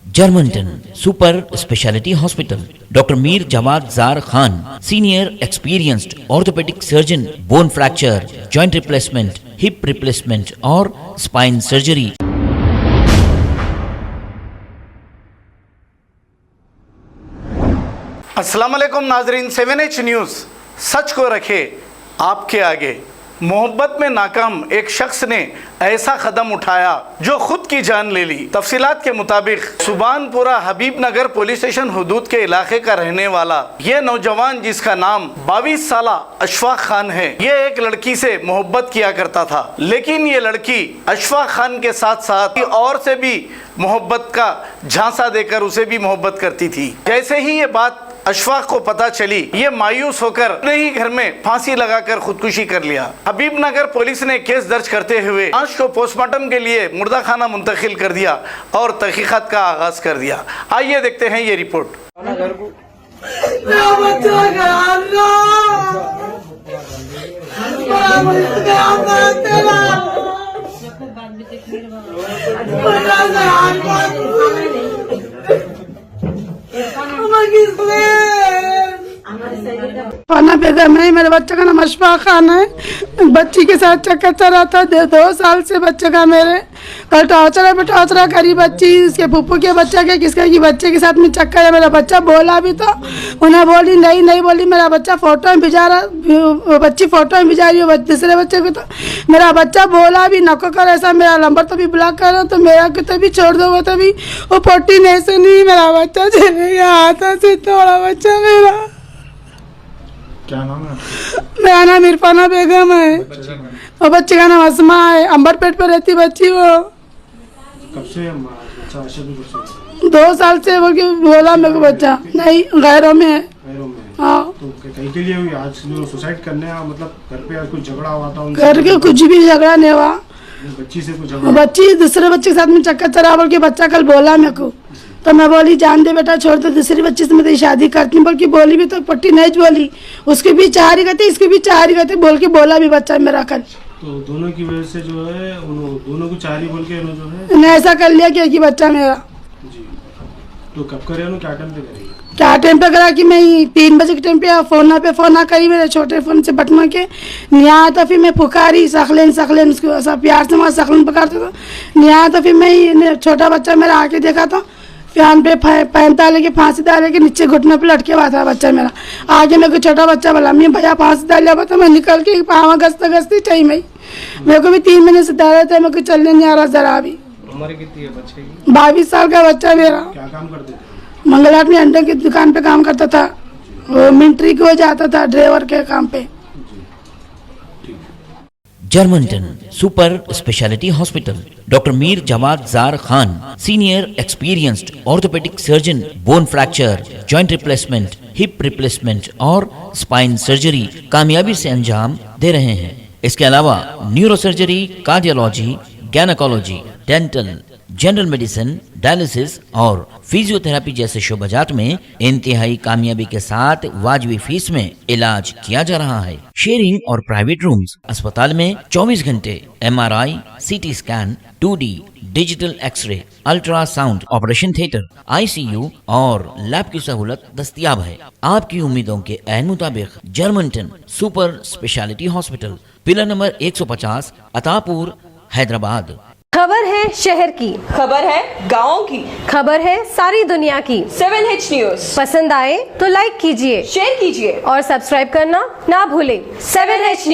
Germanton super speciality hospital, doctor Mir Jawad Zar Khan, senior experienced orthopaedic surgeon, bone fracture, joint replacement, hip replacement और spine surgery. अस्सलाम वालेकुम नाजरीन, 7H news सच को रखे आपके आगे। मोहब्बत में नाकाम एक शख्स ने ऐसा कदम उठाया जो खुद की जान ले ली। तफसीलात के मुताबिक सुबानपुरा हबीब नगर पुलिस स्टेशन हुदूद के इलाके का रहने वाला ये नौजवान, जिसका नाम 22 साल अशफाक खान है, ये एक लड़की से मोहब्बत किया करता था। लेकिन ये लड़की अशफाक खान के साथ साथ और से भी मोहब्बत का झांसा देकर उसे भी मोहब्बत करती थी। जैसे ही ये बात अशफाक को पता चली, ये मायूस होकर अपने ही घर में फांसी लगाकर खुदकुशी कर लिया। हबीब नगर पुलिस ने केस दर्ज करते हुए लाश को पोस्टमार्टम के लिए मुर्दा खाना मुंतकिल कर दिया और तहकीकात का आगाज कर दिया। आइए देखते हैं ये रिपोर्ट। फाना बेगम है, मेरे बच्चे का नाम अशफाक खान है। बच्ची के साथ चक्कर चला था 2 साल से बच्चे का। मेरे कल टॉर्चर करी बच्ची, इसके फूफू के बच्चे के किसके की बच्चे के साथ में चक्कर है। मेरा बच्चा बोला भी तो उन्हें बोली नहीं बोली। मेरा बच्चा फोटो में भिजा रहा, बच्ची फोटो में भिजा रही है दूसरे बच्चे को। तो मेरा बच्चा बोला भी नको कर ऐसा, मेरा नंबर तो भी ब्लॉक करो, तो मेरा को तो भी छोड़ दो। वो तो भी वो पोटी नहीं सुनी, मेरा बच्चा चले गया हाथों से, थोड़ा बच्चा मेरा। क्या नाम है? मेरा नाम इरफाना बेगम है और बच्चे का नाम असमा है। अंबरपेट पर रहती बच्ची। वो कब से बच्चा ऐसे 2 साल से बोल के बोला मेरे को बच्चा नहीं गैरों में है। पैरों में? हाँ, तो कहीं के लिए हुई आज जो सुसाइड करने आया, मतलब घर पे आज कुछ झगड़ा हुआ था उनसे? घर के कुछ भी झगड़ा नहीं हुआ। बच्ची से कुछ झगड़ा? बच्ची दूसरे बच्चे के साथ में चक्कर चला बोल के बच्चा कल बोला मेरे को। तो मैं बोली जान दे बेटा, छोड़ दो, दूसरी बच्ची से मैं तेरी शादी करती हूँ बोल के बोली भी। तो पट्टी नहीं बोली, उसके भी चाह रही गए, इसके भी चाह रही गए बोल के बोला भी बच्चा मेरा कल। तो दोनों की वजह से जो है दोनों को चारी बोल के जो है ने ऐसा कर लिया कि बच्चा मेरा। जी, तो कब करे क्या टाइम पे करेगी? क्या टाइम पे करा कि मैं 3 बजे के टाइम पे फोन करी, मेरे छोटे फोन से बटमा के निया। तो फिर मैं पुकारी सकलेन उसको ऐसा प्यार से वहाँ सकलेन पकड़ते तो निया। तो फिर मैं छोटा बच्चा मेरा आके देखा तो फैन पे पैन डाले के फांसी डाले के नीचे घुटने पे लटके हुआ था बच्चा मेरा। आगे मेरे को छोटा बच्चा बोला मैं भैया फांसी डाल लिया। तो मैं निकल के पाँव गस्ती चाहिए मेरे को भी 3 महीने से डाला था, मेरे को चलने नहीं आ रहा जरा भी। उम्र कितनी है बच्चे की? 22 साल का बच्चा मेरा। क्या काम करते थे? मंगलहाट में अंडे की दुकान पे काम करता था, वो मिलिट्री को जाता था ड्राइवर के काम पे। Germanten super speciality hospital, doctor Mir Jawad Zar Khan, senior experienced orthopaedic surgeon, bone fracture, joint replacement, hip replacement और स्पाइन सर्जरी कामयाबी से अंजाम दे रहे हैं। इसके अलावा neuro surgery, cardiology, gynaecology, dental, general medicine, dialysis और फिजियोथेरेपी जैसे शोबाजात में इंतहाई कामयाबी के साथ वाजिबी फीस में इलाज किया जा रहा है। शेयरिंग और प्राइवेट रूम्स। अस्पताल में 24 घंटे MRI, CT scan, 2D digital x-ray, ultrasound, operation theatre, ICU और लैब की सहूलत दस्तयाब है। आपकी उम्मीदों के ऐन मुताबिक Germanten super speciality hospital, pillar number 150, Attapur, Hyderabad. खबर है शहर की, खबर है गाँव की, खबर है सारी दुनिया की। 7H न्यूज़ पसंद आए तो लाइक कीजिए, शेयर कीजिए और सब्सक्राइब करना ना भूलें। 7H news.